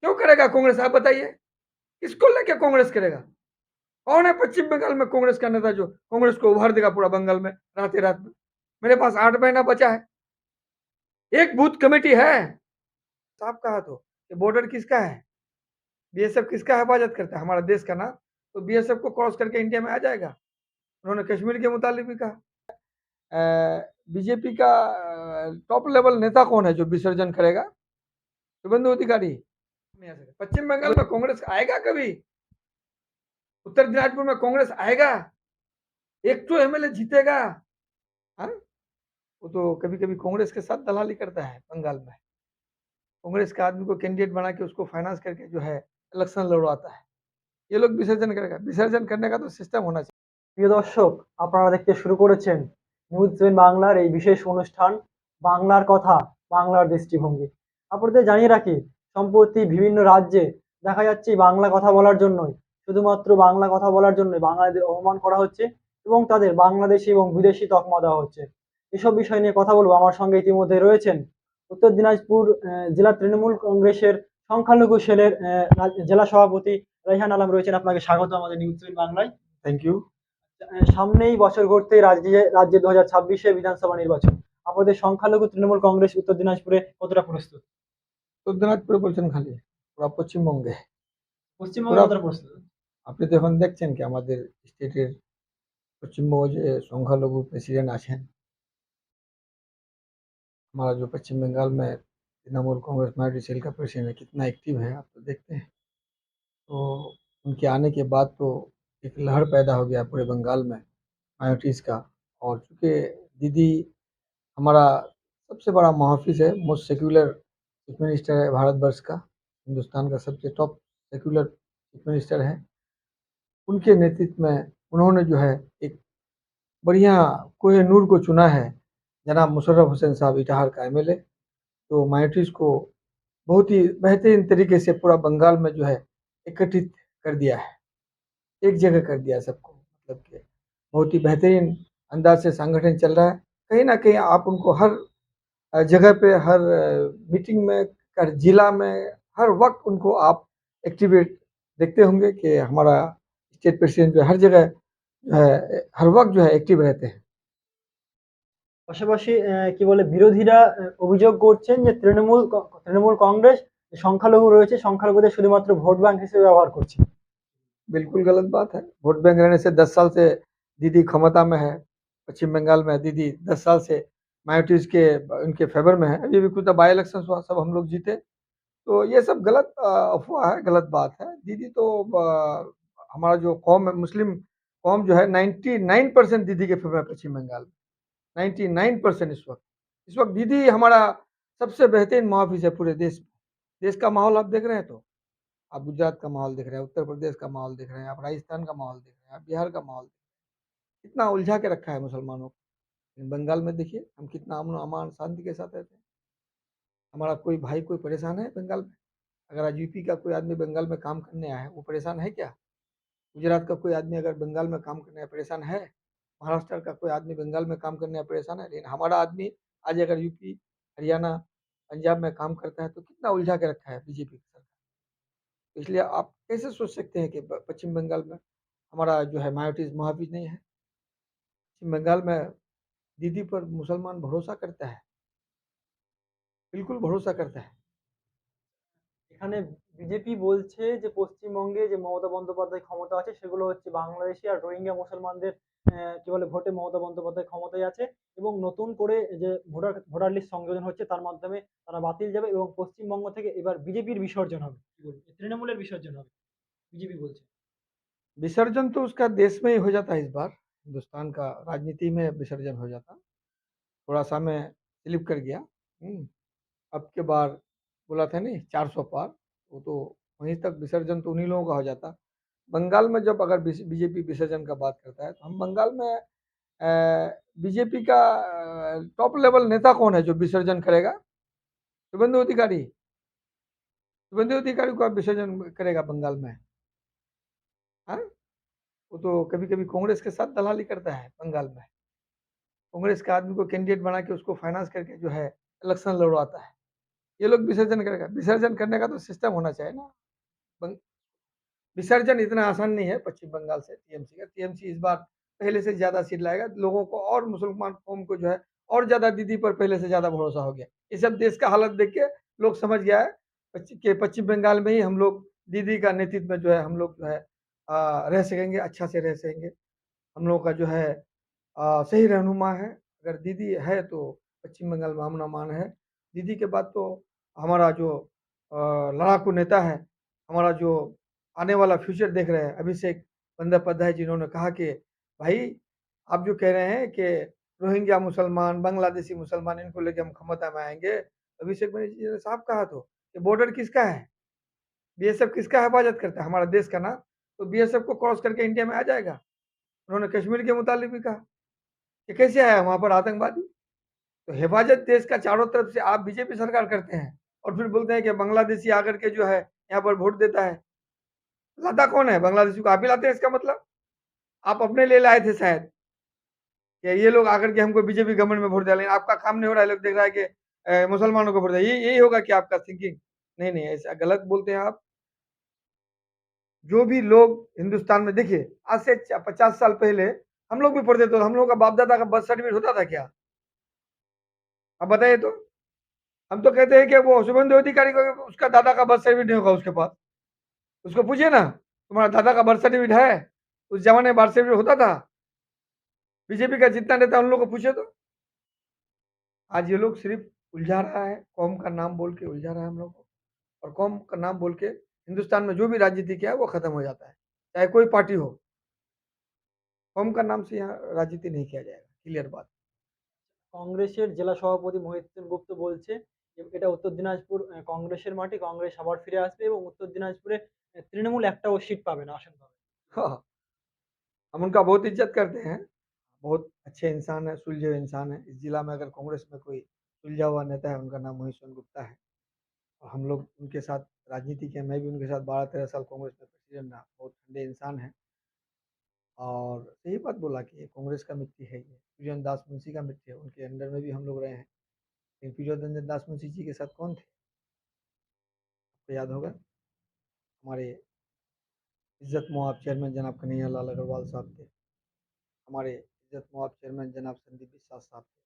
क्यों करेगा कांग्रेस? आप बताइए, किसको लेके कांग्रेस करेगा? कौन है पश्चिम बंगाल में कांग्रेस का नेता जो कांग्रेस को उभार देगा पूरा बंगाल में रात रात में? मेरे पास 8 महीना बचा है, एक बूथ कमेटी है। साफ कहा तो ये बॉर्डर किसका है? बीएसएफ किसका हिफाजत करता है? हमारा देश का ना। तो बीएसएफ को क्रॉस करके इंडिया में आ जाएगा। उन्होंने कश्मीर के मुतालिक भी कहा। बीजेपी का टॉप लेवल नेता कौन है जो विसर्जन करेगा? शुभेंदु अधिकारी नहीं आ सकता। पश्चिम बंगाल में कांग्रेस आएगा कभी? उत्तर दिनाजपुर में कांग्रेस आएगा? एक तो एमएलए जीतेगा? हाँ, वो तो कभी कभी कांग्रेस के साथ दलाली करता है बंगाल में। कांग्रेस के आदमी को कैंडिडेट बना के उसको फाइनेंस करके जो है इलेक्शन लड़वाता है। ये लोग विसर्जन करेगा? विसर्जन करने का तो सिस्टम होना चाहिए। প্রিয় দর্শক, আপনারা দেখতে শুরু করেছেন নিউজ সেভেন বাংলার এই বিশেষ অনুষ্ঠান বাংলার কথা, বাংলার দৃষ্টিভঙ্গি। আপনাদের জানিয়ে রাখি, সম্প্রতি বিভিন্ন রাজ্যে দেখা যাচ্ছে এই বাংলা কথা বলার জন্যই, শুধুমাত্র বাংলা কথা বলার জন্যই বাঙালিদের অপমান করা হচ্ছে এবং তাদের বাংলাদেশি এবং বিদেশি তকমা দেওয়া হচ্ছে। এসব বিষয় নিয়ে কথা বলবো। আমার সঙ্গে ইতিমধ্যে রয়েছেন উত্তর দিনাজপুর জেলা তৃণমূল কংগ্রেসের সংখ্যালঘু সেলের জেলা সভাপতি রাইহান আলম রয়েছেন। আপনাকে স্বাগত আমাদের নিউজ সেভেন বাংলায়। Thank you. সামনেই বছর ঘুরতেই রাজ্যে 2026 বিধানসভা নির্বাচন। আপনাদের সংখ্যালঘু তৃণমূল কংগ্রেস উত্তর দিনাজপুরে কতটা প্রস্তুত? উত্তর দিনাজপুরে বলছেন খালি? পুরা পশ্চিমবঙ্গে। পশ্চিমবঙ্গে পুরা কতটা প্রস্তুত? আপনি তো এখন দেখছেন কি আমাদের স্টেটের পশ্চিমবঙ্গে যে সংখ্যালঘु प्रेसिडेंट আছেন, हमारा जो पश्चिम बंगाल में तृणमूल कांग्रेस माइनॉरिटी सेल का प्रेसिडेंट है, कितना एक्टिव है आप तो देखते हैं। तो उनके आने के बाद तो एक लहर पैदा हो गया पूरे बंगाल में माइनॉरिटीज़ का। और चूँकि दीदी हमारा सबसे बड़ा मुहाफ़िज़ है, मोस्ट सेक्युलर चीफ मिनिस्टर है भारतवर्ष का, हिंदुस्तान का सबसे टॉप सेक्युलर चीफ मिनिस्टर है। उनके नेतृत्व में उन्होंने जो है एक बढ़िया कोहिनूर को चुना है, जनाब मुशर्रफ हुसैन साहब इटाहर का एमएलए। तो माइनॉरिटीज़ को बहुत ही बेहतरीन तरीके से पूरा बंगाल में जो है एकत्रित कर दिया है, एक जगह कर दिया सबको। मतलब कि बहुत ही बेहतरीन अंदाज से संगठन चल रहा है। कहीं न कहीं आप उनको हर जगह पे, हर मीटिंग में, हर जिला में, हर वक्त उनको आप एक्टिवेट देखते होंगे कि हमारा स्टेट प्रेसिडेंट जो है हर जगह जो है हर वक्त जो है एक्टिव रहते हैं। পাশাপাশি কি বলে বিরোধীরা অভিযোগ করছেন যে তৃণমূল কংগ্রেস সংখ্যালঘু রয়েছে, সংখ্যালঘুদের শুধুমাত্র ভোট ব্যাংক হিসেবে ব্যবহার করছে। बिल्कुल गलत बात है। वोट बैंक रहने से 10 साल से दीदी क्षमता में है। पश्चिम बंगाल में दीदी 10 साल से माइनॉरिटीज़ के उनके फ़ेवर में है। अभी भी खुद बाई इलेक्शंस हुआ, सब हम लोग जीते। तो ये सब गलत अफ़वाह है, गलत बात है। दीदी तो हमारा जो कौम है, मुस्लिम कौम जो है 99% दीदी के फ़ेवर है पश्चिम बंगाल में। 99% इस वक़्त। इस वक़्त दीदी हमारा सबसे बेहतरीन मुहाफ़िज़ है पूरे देश में। देश का माहौल आप देख रहे हैं तो? आप गुजरात का माहौल देख रहे हैं, उत्तर प्रदेश का माहौल देख रहे हैं, आप राजस्थान का माहौल देख रहे हैं, आप बिहार का माहौल कितना उलझा के रखा है मुसलमानों को। बंगाल में देखिए हम कितना अमन अमान शांति के साथ रहते हैं। हमारा कोई भाई कोई परेशान है बंगाल में? अगर आज यूपी का कोई आदमी बंगाल में काम करने आया है, वो परेशान है क्या? गुजरात का कोई आदमी अगर बंगाल में काम करने आया परेशान है? महाराष्ट्र का कोई आदमी बंगाल में काम करने आया परेशान है? लेकिन हमारा आदमी आज अगर यूपी, हरियाणा, पंजाब में काम करता है तो कितना उलझा के रखा है बीजेपी की सरकार। इसलिए आप कैसे सोच सकते हैं कि पश्चिम बंगाल में हमारा जो है माइनॉरिटीज मुहाफिज नहीं है? पश्चिम बंगाल में दीदी पर मुसलमान भरोसा करता है, बिल्कुल भरोसा करता है। এখানে বিজেপি বলছে যে পশ্চিমবঙ্গে যে মমতা বন্দ্যোপাধ্যায় ক্ষমতা আছে সেগুলো হচ্ছে বাংলাদেশি আর রোহিঙ্গা মুসলমানদের কি বলে ভোটে মমতা বন্দ্যোপাধ্যায় ক্ষমতায় আছে এবং নতুন করে যে ভোটার লিস্ট সংযোজন হচ্ছে তার মাধ্যমে তারা বাতিল যাবে এবং পশ্চিমবঙ্গ থেকে এবার বিজেপির বিসর্জন হবে। কি বলবো, তৃণমূলের বিসর্জন হবে বিজেপি बलছে। विसर्जन तो उसका देश में ही हो जाता है इस बार, हिंदुस्तान का राजनीति में विसर्जन हो जाता। थोड़ा सा मैं स्लिप कर गया। अब के बार बोला था नहीं 400 पार, वो तो वहीं तक विसर्जन तो उन्हीं लोगों का हो जाता। बंगाल में जब अगर बीजेपी विसर्जन का बात करता है तो हम बंगाल में बीजेपी का टॉप लेवल नेता कौन है जो विसर्जन करेगा? शुभेंदु अधिकारी। शुभेंदु अधिकारी को आप विसर्जन करेगा बंगाल में? हाँ, वो तो कभी कभी कांग्रेस के साथ दलाली करता है बंगाल में। कांग्रेस के आदमी को कैंडिडेट बना के उसको फाइनेंस करके जो है इलेक्शन लड़वाता है। ये लोग विसर्जन करेगा। विसर्जन करने का तो सिस्टम होना चाहिए ना। बंग विसर्जन इतना आसान नहीं है पश्चिम बंगाल से टीएमसी का। टीएमसी इस बार पहले से ज़्यादा सीट लाएगा। लोगों को और मुसलमान कौम को जो है और ज़्यादा दीदी पर पहले से ज़्यादा भरोसा हो गया। ये सब देश का हालत देख के लोग समझ गया है कि पश्चिम बंगाल में ही हम लोग दीदी का नेतृत्व में जो है हम लोग जो है रह सकेंगे, अच्छा से रह सकेंगे। हम लोगों का जो है सही रहनुमा है। अगर दीदी है तो पश्चिम बंगाल में अमन-अमान है। दीदी के बाद तो हमारा जो लड़ाकू नेता है, हमारा जो आने वाला फ्यूचर देख रहे हैं अभिषेक बंद्योपाध्याय, जिन्होंने कहा कि भाई आप जो कह रहे हैं कि रोहिंग्या मुसलमान, बांग्लादेशी मुसलमान, इनको लेके हम क्षमता में आएँगे। अभिषेक बनर्जी जी ने साफ कहा तो कि बॉर्डर किसका है? बीएसएफ किसका हिफाज़त करता है? हमारा देश का ना। तो बीएसएफ को क्रॉस करके इंडिया में आ जाएगा। उन्होंने कश्मीर के मुतालिक भी कहा कि कैसे आया वहाँ पर आतंकवादी? तो हिफाज़त देश का चारों तरफ से आप बीजेपी सरकार करते हैं और फिर बोलते हैं कि बांग्लादेशी आकर के जो है यहाँ पर वोट देता है। लाता कौन है? बांग्लादेशी को आप ही लाते हैं इसका मतलब? आप अपने लिए लाए थे शायद कि ये लोग आकर के हमको बीजेपी गवर्नमेंट में वोट दिया, लेकिन आपका काम नहीं हो रहा है। लोग देख रहा है कि मुसलमानों को वोट दिया। यही होगा कि आपका थिंकिंग? नहीं, नहीं, ऐसा गलत बोलते हैं आप। जो भी लोग हिंदुस्तान में देखिए, आज से 50 साल पहले हम लोग भी पढ़ते थे, तो हम लोग का बाप-दादा का बर्थ सर्टिफिकेट होता था क्या? आप बताइए तो? हम तो कहते हैं कि वो शुभेंदु अधिकारी को उसका दादा का बर्थ सर्टिफिकेट नहीं होगा उसके पास। उसको पूछिए ना, तुम्हारा दादा का बर्थ सर्टिफिकेट है? उस ज़माने में बर्थ सर्टिफिकेट होता था? बीजेपी का जितना नेता उन लोगों को पूछिए तो। आज ये लोग सिर्फ़ उलझा रहा है, कौम का नाम बोल के उलझा रहा है हम लोग को, और कौम का नाम बोल के हिंदुस्तान में जो भी राजनीति किया है वो खत्म हो जाता है, चाहे कोई पार्टी हो। कौम का नाम से यहाँ राजनीति नहीं किया जाएगा, क्लियर बात। কংগ্রেসের জেলা সভাপতি মহিউদ্দিন গুপ্ত বলছে যে এটা উত্তর দিনাজপুর কংগ্রেসের মাটি, কংগ্রেস আবার ফিরে আসবে এবং উত্তর দিনাজপুরে তৃণমূল একটাও সিট পাবে না, আসন পাবে না। हाँ, हम उनका बहुत इज़्ज़त करते हैं, बहुत अच्छे इंसान हैं, सुलझे हुए इंसान हैं। इस जिला में अगर कांग्रेस में कोई सुलझा हुआ नेता है, उनका नाम मोहित गुप्ता है। और हम लोग उनके साथ राजनीति किया, मैं भी उनके साथ 12-13 साल कांग्रेस में प्रेसिडेंट रहा। बहुत ठंडे इंसान हैं और सही बात बोला कि ये कांग्रेस का मिट्टी है ये, प्रियन दास मुंशी का मिट्टी है, उनके अंडर में भी हम लोग रहे हैं। लेकिन प्रियोरंजन दास मुंशी जी के साथ कौन थे? आपको याद होगा, हमारे इज़्ज़त मोआब चेयरमैन जनाब कन्हैया लाल अग्रवाल साहब थे। हमारे इज़्ज़त मोआब चेयरमैन जनाब संदीप बिस्वास साहब थे।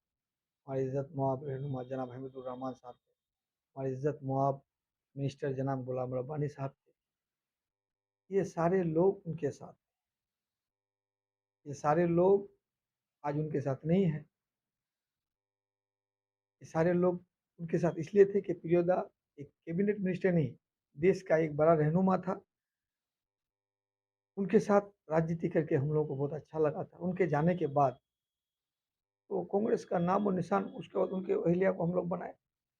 हमारे इज़्ज़त मोआब रहनुमा जनाब हमीदुर रहमान साहब थे। हमारे इज़्ज़त मोआब मिनिस्टर जनाब गुलाम रब्बानी साहब थे। ये सारे लोग उनके साथ, ये सारे लोग आज उनके साथ नहीं हैं। ये सारे लोग उनके साथ इसलिए थे कि प्रियोदा एक कैबिनेट मिनिस्टर नहीं, देश का एक बड़ा रहनुमा था। उनके साथ राजनीति करके हम लोगों को बहुत अच्छा लगा था। उनके जाने के बाद तो कांग्रेस का नाम और निशान, उसके बाद उनके अहलिया को हम लोग बनाए,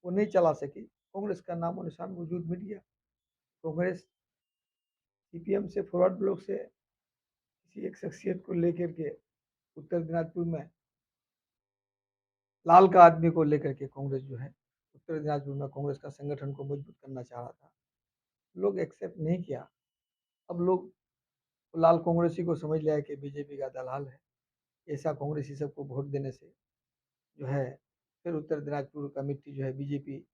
वो नहीं चला सकी। कांग्रेस का नाम और निशान वजूद मिट गया। कांग्रेस सीपीएम से, फॉरवर्ड ब्लॉक से किसी एक शख्सियत को लेकर के उत्तर दिनाजपुर में लाल का आदमी को लेकर के कांग्रेस जो है उत्तर दिनाजपुर में कांग्रेस का संगठन को मजबूत करना चाह रहा था। लोग एक्सेप्ट नहीं किया। अब लोग लाल कांग्रेसी को समझ लिया है कि बीजेपी का दलाल है। ऐसा कांग्रेसी सबको वोट देने से जो है फिर उत्तर दिनाजपुर का मिट्टी जो है बीजेपी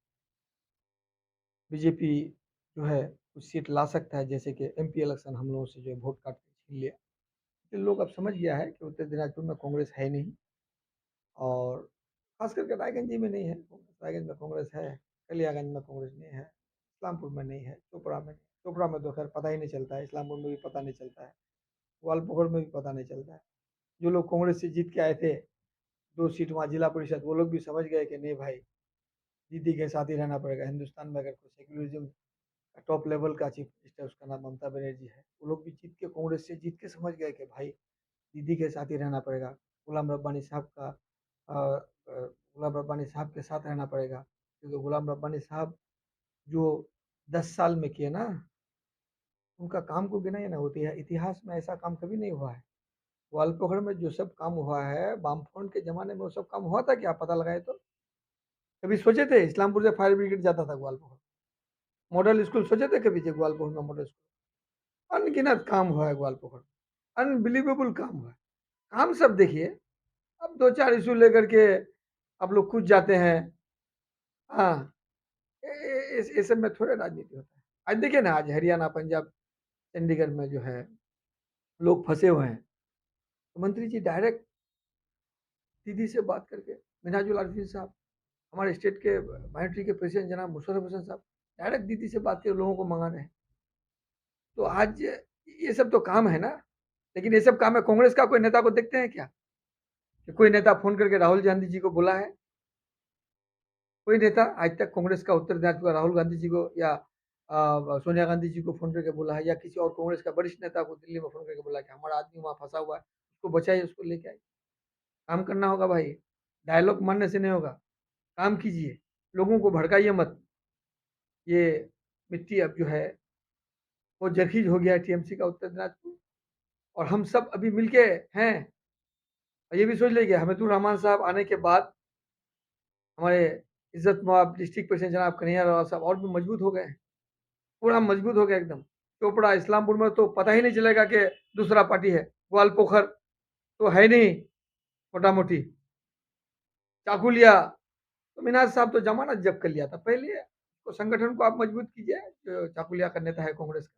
बीजेपी जो है कुछ सीट ला सकता है, जैसे कि एमपी इलेक्शन हम लोगों से जो है वोट काट के छीन लिया। तो लोग अब समझ गया है कि उत्तर दिनाजपुर में कांग्रेस है नहीं, और खास करके रायगंज जी में नहीं है कांग्रेस। रायगंज में कांग्रेस है, कलियागंज में कांग्रेस नहीं है, इस्लामपुर में नहीं है, चोपड़ा में नहीं। चोपड़ा में तो खैर पता ही नहीं चलता है, इस्लामपुर में भी पता नहीं चलता है, ग्वालपहड़ में भी पता नहीं चलता है। जो लोग कांग्रेस से जीत के आए थे 2 सीट वहाँ जिला परिषद, वो लोग भी समझ गए कि नहीं भाई, दीदी के साथ ही रहना पड़ेगा। हिंदुस्तान में अगर कोई सेक्युलरिज्म टॉप लेवल का चीफ मिनिस्टर, उसका नाम ममता बनर्जी है। वो लोग भी जीत के, कांग्रेस से जीत के समझ गए कि भाई दीदी के साथ ही रहना पड़ेगा। गुलाम रब्बानी साहब का गुलाम रब्बानी साहब के साथ रहना पड़ेगा, क्योंकि गुलाम रब्बानी साहब जो 10 साल में किए ना, उनका काम को गिनाइए ना, होती है इतिहास में ऐसा काम कभी नहीं हुआ है। ग्वालपहड़ में जो सब काम हुआ है, बामफ्रंट के ज़माने में वो सब काम हुआ था क्या? आप पता लगाए तो? कभी सोचे थे इस्लामपुर से फायर ब्रिगेड जाता था ग्वालपहड़? मॉडल स्कूल सोचे थे कभी, जो ग्वालपहड़ में मॉडल स्कूल? अनगिनत काम हुआ है ग्वालपहड़, अनबिलीवेबल काम हुआ है। काम सब देखिए, अब 2-4 इश्यू लेकर के आप लोग कूद जाते हैं। हाँ, ये सब में थोड़े राजनीति होता है। आज देखिए ना, आज हरियाणा, पंजाब, चंडीगढ़ में जो है लोग फँसे हुए हैं। तो मंत्री जी डायरेक्ट दीदी से बात करके, मिन्हाजुल आरिफिन साहब, हमारे स्टेट के माइनॉरिटी के प्रेसिडेंट जनाब मुशर्रफ हुसैन साहब, डायरेक्ट दीदी से बात करके लोगों को मँगा रहे हैं। तो आज ये सब तो काम है ना, लेकिन ये सब काम है, कांग्रेस का कोई नेता को देखते हैं क्या? कि कोई नेता फ़ोन करके राहुल गांधी जी को बोला है? कोई नेता आज तक कांग्रेस का उत्तरदायित्व राहुल गांधी जी को या सोनिया गांधी जी को फ़ोन करके बोला है, या किसी और कांग्रेस का वरिष्ठ नेता को दिल्ली में फ़ोन करके बोला कि हमारा आदमी वहाँ फँसा हुआ है, उसको बचाइए, उसको लेके आइए। काम करना होगा भाई, डायलॉग मारने से नहीं होगा, काम कीजिए, लोगों को भड़काइए मत। ये मिट्टी अब जो है वो जरखीज हो गया है टीएमसी का उत्तर दिनाजपुर, और हम सब अभी मिलके हैं। और ये भी सोच लीजिए, हमीदुर रहमान साहब आने के बाद हमारे इज्जत माब डिस्ट्रिक्ट प्रेसिडेंट जनाब कन्हैया राव साहब और भी मजबूत हो गए हैं, पूरा मजबूत हो गया एकदम। चोपड़ा इस्लामपुर में तो पता ही नहीं चलेगा कि दूसरा पार्टी है। ग्वालपोखर तो है नहीं, मोटा मोटी चाकुलिया, तो मिनाज साहब तो जमानत जब्त कर लिया था पहले। तो संगठन को आप मजबूत कीजिए, जो चाकुलिया का नेता है कांग्रेस का।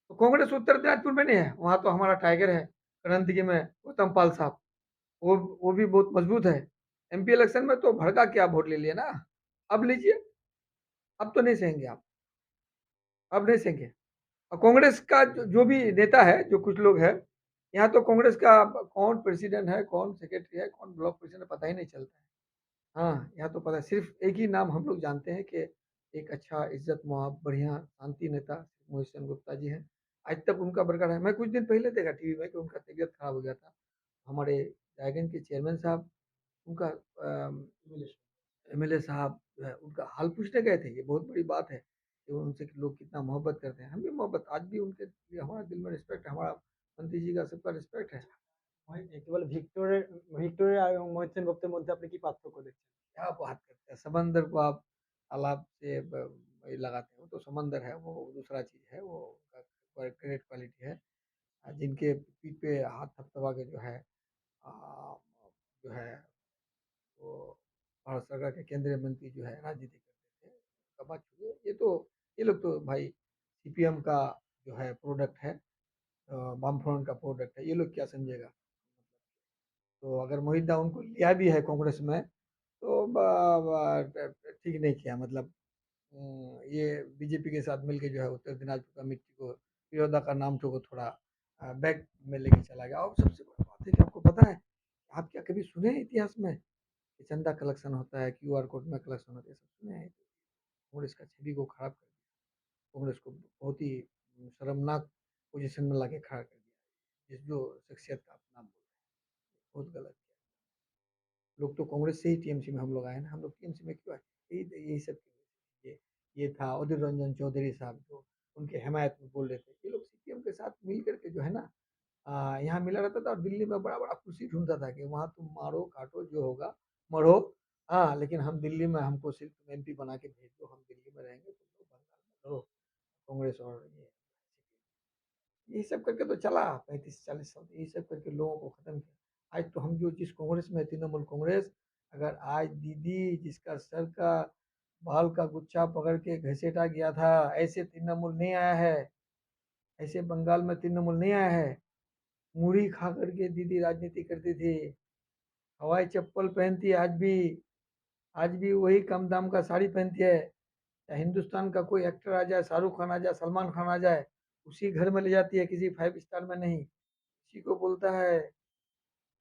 तो कांग्रेस उत्तर दिनाजपुर में नहीं है, वहां तो हमारा टाइगर है करणदगी में गौतम पाल साहब, वो भी बहुत मजबूत है। एमपी इलेक्शन में तो भड़का के आप वोट ले लिए ना, अब लीजिए, अब तो नहीं सहेंगे आप, अब नहीं सहेंगे। और कांग्रेस का जो भी नेता है, जो कुछ लोग हैं यहाँ, तो कांग्रेस का कौन प्रेसिडेंट है, कौन सेक्रेटरी है, कौन ब्लॉक प्रेसिडेंट है, पता ही नहीं चलता है। हाँ, यहाँ तो पता है, सिर्फ एक ही नाम हम लोग जानते हैं कि एक अच्छा इज्जत मुआब बढ़िया शांति नेता मोहित सेनगुप्ता जी हैं। आज तक उनका बरकरार है। मैं कुछ दिन पहले देखा टीवी में कि उनका तबीयत खराब हो गया था। हमारे जायगंज के चेयरमैन साहब, उनका एमएलए साहब जो है, उनका हाल पूछने गए थे। ये बहुत बड़ी बात है कि उनसे लोग कितना मोहब्बत करते हैं। हम भी मोहब्बत, आज भी उनके लिए हमारा दिल में रिस्पेक्ट है, हमारा मंत्री जी का सबका रिस्पेक्ट है। কেবল ভিক্টোরিয়া এবং মোহিত সেনগুপ্তের মধ্যে আপনি কি পার্থক্য দেখছেন? क्या बात करते हैं, समंदर को आप तालाब से ये लगाते हो तो समंदर है, वो दूसरा चीज है, वो ग्रेट क्वालिटी है। जिनके पीठ पे हाथ थपथपा के जो है आ, जो है वो भारत सरकार के केंद्रीय मंत्री जो है राजनीति करते थे, उसका बात छोड़िए। ये तो, ये लोग तो भाई सीपीएम का जो है प्रोडक्ट है, वामफ्रंट का प्रोडक्ट है, ये लोग क्या समझेगा। तो अगर मोहित दा उनको लिया भी है कांग्रेस में, तो ठीक नहीं किया, मतलब ये बीजेपी के साथ मिलके जो है उत्तर दिनाजपुर कमेटी को, प्रियोदा का नाम को थोड़ा बैक में लेके चला गया। और सबसे बड़ी बात है कि आपको पता है, आप क्या कभी सुने हैं इतिहास में कि चंदा कलेक्शन होता है, क्यूआर कोड में कलेक्शन होता है, सब सुने हैं? कांग्रेस का छवि को खराब कर दिया, कांग्रेस को बहुत ही शर्मनाक पोजीशन में लाके खड़ा कर दिया। जिस जो शख्सियत का आप नाम बोल रहे हैं, बहुत गलत किया। लोग तो कांग्रेस से ही टीएमसी में हम लोग आए ना, हम लोग टीएमसी में क्यों आए? यही सब ये ये था अधीर रंजन चौधरी साहब, जो उनके हिमायत में बोल रहे थे। ये लोग सीपीएम के साथ मिल करके जो है ना, यहाँ मिला रहता था, और दिल्ली में बड़ा बड़ा कुर्सी ढूंढता था कि वहाँ तुम मारो काटो जो होगा मरो, हाँ, लेकिन हम दिल्ली में, हमको सिर्फ तुम एमपी बना के भेज दो, हम दिल्ली में रहेंगे, तुम लोग बंगाल में करो। कांग्रेस और ये सब करके तो चला 35-40 साल, यही सब करके लोगों को खत्म किया। आज तो हम जो जिस कांग्रेस में, तृणमूल कांग्रेस, अगर आज दीदी जिसका सर का बाल का गुच्छा पकड़ के घसीटा गया था, ऐसे तृणमूल नहीं आया है, ऐसे बंगाल में तृणमूल नहीं आया है। मूढ़ी खा करके दीदी राजनीति करती थी, हवाई चप्पल पहनती है आज भी वही कम दाम का साड़ी पहनती है। या हिंदुस्तान का कोई एक्टर आ जाए, शाहरुख खान आ जाए, सलमान खान आ जाए, उसी घर में ले जाती है, किसी 5 स्टार में नहीं। इसी को बोलता है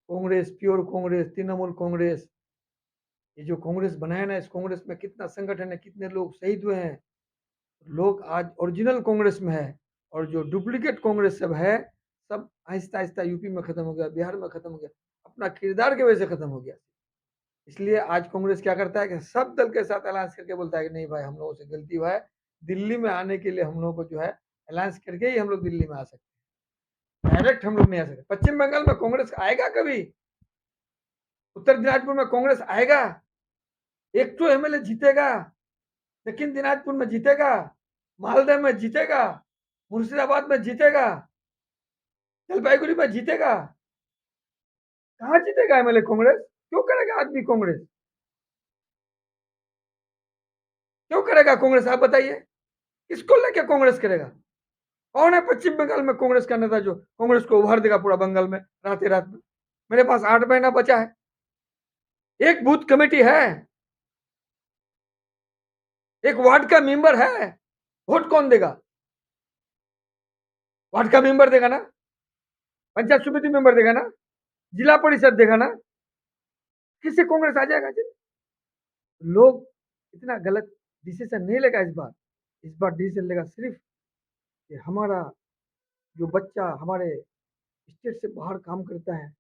कांग्रेस, प्योर कांग्रेस, तृणमूल कांग्रेस। ये जो कांग्रेस बनाया ना, इस कांग्रेस में कितना संगठन है, कितने लोग शहीद हुए हैं। लोग आज ओरिजिनल कांग्रेस में है, और जो डुप्लीकेट कांग्रेस सब है, सब आहिस्ता आहिस्ता यूपी में खत्म हो गया, बिहार में खत्म हो गया, अपना किरदार की वजह से खत्म हो गया। इसलिए आज कांग्रेस क्या करता है कि सब दल के साथ अलायंस करके बोलता है कि नहीं भाई, हम लोगों से गलती हुआ है, दिल्ली में आने के लिए हम लोगों को जो है अलायंस करके ही हम लोग दिल्ली में आ सकते हैं, डायरेक्ट हम लोग नहीं आ सकते। पश्चिम बंगाल में कांग्रेस आएगा कभी? उत्तर दिनाजपुर में कांग्रेस आएगा? एक तो एमएलए जीतेगा, दक्षिण दिनाजपुर में जीतेगा, मालदह में जीतेगा, मुर्शिदाबाद में जीतेगा, जलपाईगुड़ी में जीतेगा। कहाँ जीतेगा एमएलए कांग्रेस? क्यों करेगा आदमी कांग्रेस? क्यों करेगा कांग्रेस, आप बताइए? किसको लेके कांग्रेस करेगा? कौन है पश्चिम बंगाल में कांग्रेस का नेता जो कांग्रेस को उभार देगा पूरा बंगाल में रात में? मेरे पास 8 महीना बचा है। एक बूथ कमेटी है, एक वार्ड का मेंबर है, वोट कौन देगा? वार्ड का मेंबर देगा ना, पंचायत समिति मेंबर देगा ना, जिला परिषद देगा ना, किससे कांग्रेस आ जाएगा जी? लोग इतना गलत डिसीजन नहीं लेगा इस बार डिसीजन लेगा सिर्फ कि हमारा जो बच्चा हमारे स्टेट से बाहर काम करता है,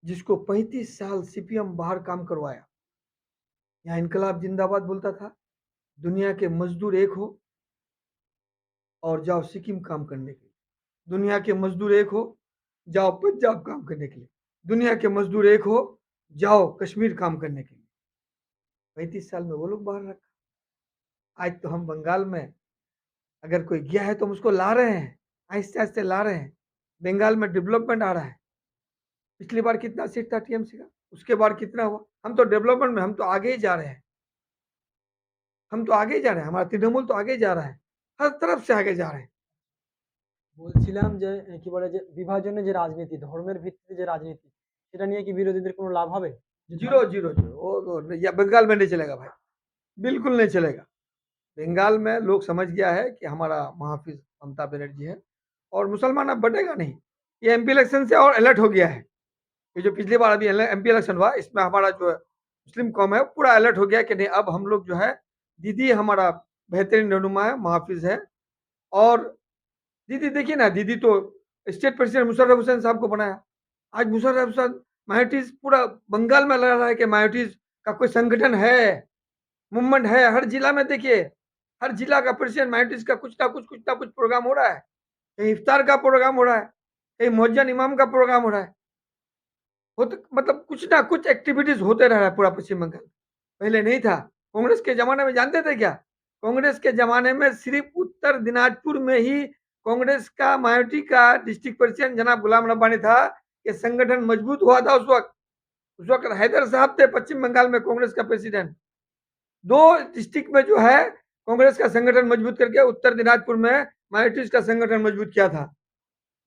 जिसको 35 साल सीपीएम बाहर काम करवाया, यहाँ इनकलाब जिंदाबाद बोलता था, दुनिया के मजदूर एक हो और जाओ सिक्किम काम करने के लिए, दुनिया के मजदूर एक हो जाओ पंजाब काम करने के लिए, दुनिया के मजदूर एक हो जाओ कश्मीर काम करने के लिए। 35 साल में वो लोग बाहर रखा। आज तो हम बंगाल में अगर कोई गया है तो हम उसको ला रहे हैं, आहिस्ते आहिस्ते ला रहे हैं। बंगाल में डेवलपमेंट आ रहा है। पिछली बार कितना सीट था टीएमसी का, उसके बाद कितना हुआ? हम तो डेवलपमेंट में हम तो आगे ही जा रहे हैं, हम तो आगे ही जा रहे हैं, हमारा तृणमूल तो आगे जा रहा है, हर तरफ से आगे जा रहे हैं। বলছিলাম যে কি বলে যে বিভাজনের যে রাজনীতি, ধর্মের ভিত্তিতে যে রাজনীতি, সেটা নিয়ে কি বিরোধীদের কোনো লাভ হবে? যে जीरो जीरो जीरो वो या बंगाल में नहीं चलेगा भाई, बिल्कुल नहीं चलेगा। बंगाल में लोग समझ गया है कि हमारा महाफिज ममता बनर्जी है और मुसलमान अब बटेगा नहीं। ये एमपी इलेक्शन से और अलर्ट हो गया है। ये जो पिछली बार अभी एमपी इलेक्शन हुआ इसमें हमारा जो मुस्लिम कौम है पूरा अलर्ट हो गया कि नहीं, अब हम लोग जो है दीदी हमारा बेहतरीन रहनुमा है, महाफिज है। और दीदी देखिए ना, दीदी तो स्टेट प्रेसिडेंट मुशर्रफ हुसैन साहब को बनाया। आज मुशर्रफ हुसैन माइनॉरिटीज पूरा बंगाल में लग रहा है कि माइनॉरिटीज का कोई संगठन है, मूवमेंट है। हर जिला में देखिए, हर जिला का प्रेसिडेंट माइनॉरिटीज का कुछ ना कुछ प्रोग्राम हो रहा है। कहीं इफ्तार का प्रोग्राम हो रहा है, कहीं मुअज्जन इमाम का प्रोग्राम हो रहा है। मतलब कुछ ना कुछ एक्टिविटीज होते रह रहा है पूरा पश्चिम बंगाल। पहले नहीं था। कांग्रेस के जमाने में जानते थे क्या? कांग्रेस के जमाने में सिर्फ उत्तर दिनाजपुर में ही कांग्रेस का माइनॉरिटी का डिस्ट्रिक्ट प्रेसिडेंट जनाब गुलाम रब्बानी था। ये संगठन मजबूत हुआ था उस वक्त हैदर साहब थे पश्चिम बंगाल में कांग्रेस का प्रेसिडेंट। 2 डिस्ट्रिक्ट में जो है कांग्रेस का संगठन मजबूत करके उत्तर दिनाजपुर में माइनॉरिटीज का संगठन मजबूत किया था।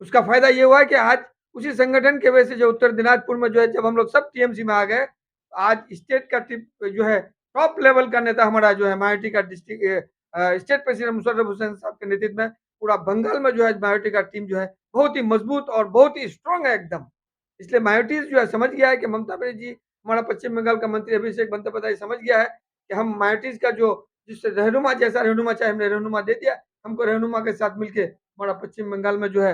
उसका फायदा ये हुआ कि आज उसी संगठन के वजह से जो उत्तर दिनाजपुर में जो है जब हम लोग सब टीएमसी में आ गए, आज स्टेट का जो है टॉप लेवल का नेता हमारा जो है माइनॉरिटी का district state president Musharraf Hussain साहब के नेतृत्व में पूरा बंगाल में जो है माइनॉरिटी का टीम जो है बहुत ही मजबूत और बहुत ही स्ट्रांग है एकदम। इसलिए माइनॉरिटीज जो है समझ गया है कि ममता बनर्जी हमारा पश्चिम बंगाल का मंत्री अभिषेक बंदोपाध्याय समझ गया है कि हम माइनॉरिटीज का जो जिस रहनुमा जैसा रहनुमा चाहे हमने रहनुमा दे दिया। हमको रहनुमा के साथ मिलके हमारा पश्चिम बंगाल में जो है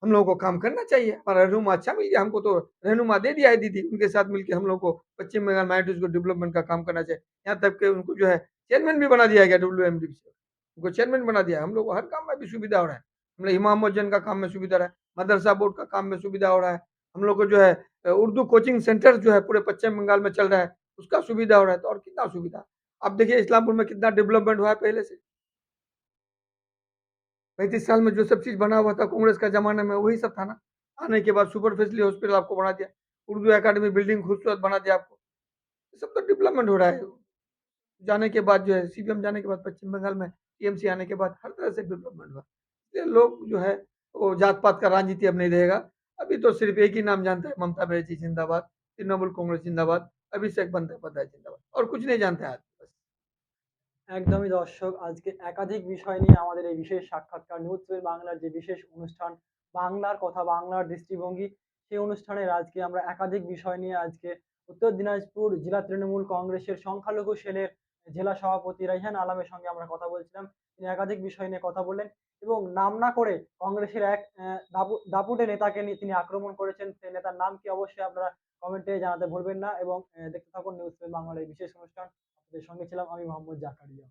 हम लोगों को काम करना चाहिए। हमारा रहनुमा अच्छा मिल गया, हमको तो रहनुमा दे दिया है दीदी, उनके साथ मिलके हम लोग को पश्चिम बंगाल माइनॉरिटीज को डेवलपमेंट का काम करना चाहिए। यहाँ तक कि उनको जो है चेयरमैन भी बना दिया गया डब्ल्यूएमडी से, उनको चेयरमैन बना दिया। हम लोग को हर काम में भी सुविधा हो रहा है। हम लोग इमाम मुअज्जन का काम में सुविधा रहा है, मदरसा बोर्ड का काम में सुविधा हो रहा है। हम लोग को जो है उर्दू कोचिंग सेंटर जो है पूरे पश्चिम बंगाल में चल रहा है, उसका सुविधा हो रहा है। तो और कितना सुविधा। अब देखिए इस्लामपुर में कितना डेवलपमेंट हुआ है पहले से। 35 साल में जो सब चीज़ बना हुआ था कांग्रेस का ज़माने में वही सब था ना। आने के बाद सुपर स्पेशलिटी हॉस्पिटल आपको बना दिया, उर्दू अकादमी बिल्डिंग खूबसूरत बना दिया आपको। ये सब तो डेवलपमेंट हो रहा है। जाने के बाद जो है सीपीएम जाने के बाद पश्चिम बंगाल में टीएमसी आने के बाद हर तरह से डेवलपमेंट हुआ। इसलिए लोग जो है वो जात-पात का राजनीति अब नहीं रहेगा। अभी तो सिर्फ एक ही नाम जानता है, ममता बनर्जी जिंदाबाद, तृणमूल कांग्रेस जिंदाबाद, अभिषेक बंदोपाध्याय जिंदाबाद और कुछ नहीं जानता है आदमी बस। একদমই দর্শক, আজকে একাধিক বিষয় নিয়ে আমাদের এই বিশেষ সাক্ষাৎকার নিউজ সেভেন বাংলার যে বিশেষ অনুষ্ঠান বাংলার কথা বাংলার দৃষ্টিভঙ্গি, সেই অনুষ্ঠানের আজকে আমরা একাধিক বিষয় নিয়ে আজকে উত্তর দিনাজপুর জেলা তৃণমূল কংগ্রেসের সংখ্যালঘু সেলের জেলা সভাপতি রাইহান আলমের সঙ্গে আমরা কথা বলছিলাম। তিনি একাধিক বিষয় নিয়ে কথা বললেন এবং নাম না করে কংগ্রেসের এক দাপুটে নেতাকে নিয়ে তিনি আক্রমণ করেছেন। সেই নেতার নাম কি অবশ্যই আপনারা কমেন্টে জানাতে ভুলবেন না এবং দেখতে থাকুন নিউজ সেভেন বাংলার এই বিশেষ অনুষ্ঠান। আপনাদের সঙ্গে ছিলাম আমি মোহাম্মদ জাকারিয়া।